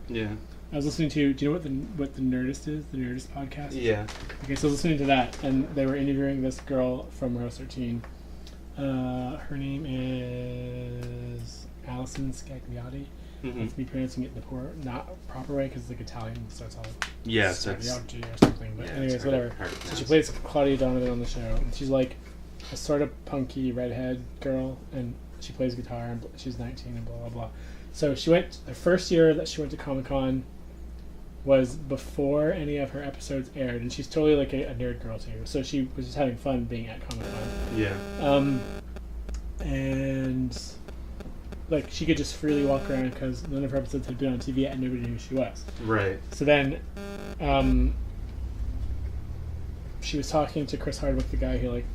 Yeah. I was listening to. Do you know what the Nerdist is? The Nerdist podcast. Yeah. Okay, so I was listening to that, and they were interviewing this girl from Rose 13. Her name is Alison Scagliotti. That's me pronouncing it the not proper way because it's like Italian, so it's all Scagliotti or something. But anyways, whatever. So she plays Claudia Donovan on the show, and she's like a sort of punky redhead girl, and she plays guitar, and she's 19 and blah blah blah. So she went the first year that she went to Comic-Con was before any of her episodes aired, and she's totally like a nerd girl too. So she was just having fun being at Comic-Con. Yeah. And like she could just freely walk around because none of her episodes had been on TV yet, and nobody knew who she was. Right. So then, she was talking to Chris Hardwick, the guy who like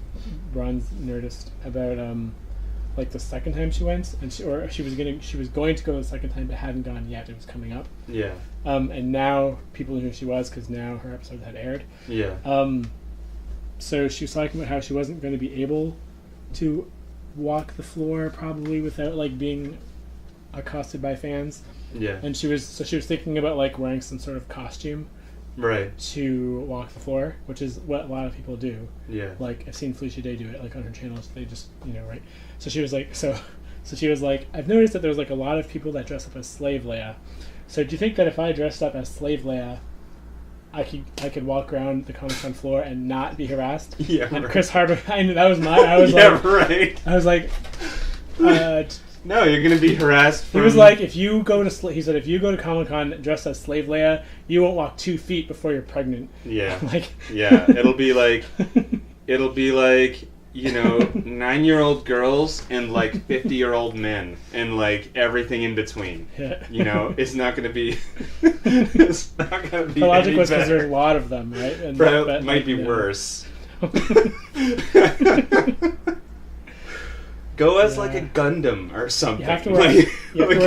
runs Nerdist, about like the second time she went, and she was going to go the second time, but hadn't gone yet. It was coming up. Yeah. And now people knew who she was because now her episode had aired. Yeah. So she was talking about how she wasn't going to be able to walk the floor probably without like being accosted by fans. Yeah. And she was thinking about like wearing some sort of costume. Right. To walk the floor, which is what a lot of people do. Yeah. Like I've seen Felicia Day do it, like on her channels. They just, right. So she was like, she was like, I've noticed that there's like a lot of people that dress up as Slave Leia. So do you think that if I dressed up as Slave Leia, I could walk around the Comic-Con floor and not be harassed? Yeah. And right. Chris Hardwick, I knew that was my. I was yeah. Right. I was like. No, you're gonna be harassed. He was like, if you go to Comic-Con dressed as Slave Leia, you won't walk 2 feet before you're pregnant. Yeah. Like. Yeah. It'll be like 9-year-old girls and like 50-year-old men and like everything in between. Yeah. It's not gonna be. It's not gonna be. The logic was because there's a lot of them, right? And but might be worse. Go as like a Gundam or something. You have to wear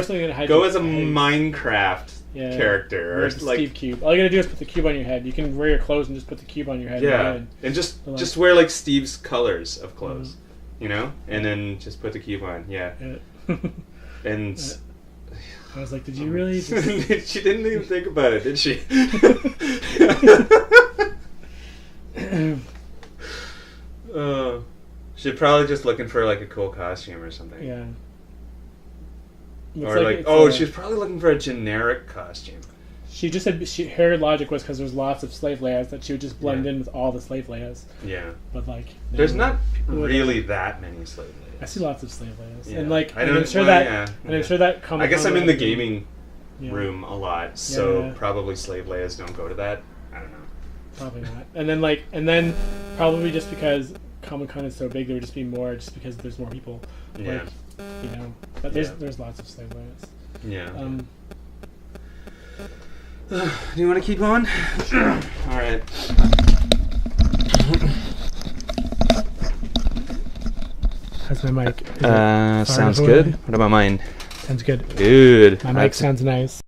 something in high. Go as a Minecraft character or like Steve Cube. All you gotta do is put the cube on your head. You can wear your clothes and just put the cube on your head. Yeah, and just wear like Steve's colors of clothes, and then just put the cube on. Yeah. And I was like, did you really? She didn't even think about it, did she? She's probably just looking for like a cool costume or something. Yeah. She's probably looking for a generic costume. She just said her logic was because there's lots of Slave Leias that she would just blend in with all the Slave Leias. Yeah. But like, there's not really that many Slave Leias. I see lots of Slave Leias, yeah. and like, I'm sure that Comic-Con, I guess I'm in the gaming room a lot, so probably Slave Leias don't go to that. I don't know. Probably not. And then probably just because Comic-Con is so big, there would just be more, just because there's more people. Yeah. Like, but there's lots of Slave Leias. Yeah. Do you want to keep on? Sure. All right. How's my mic? Sounds good. What about mine? Sounds good. Good. My mic sounds nice.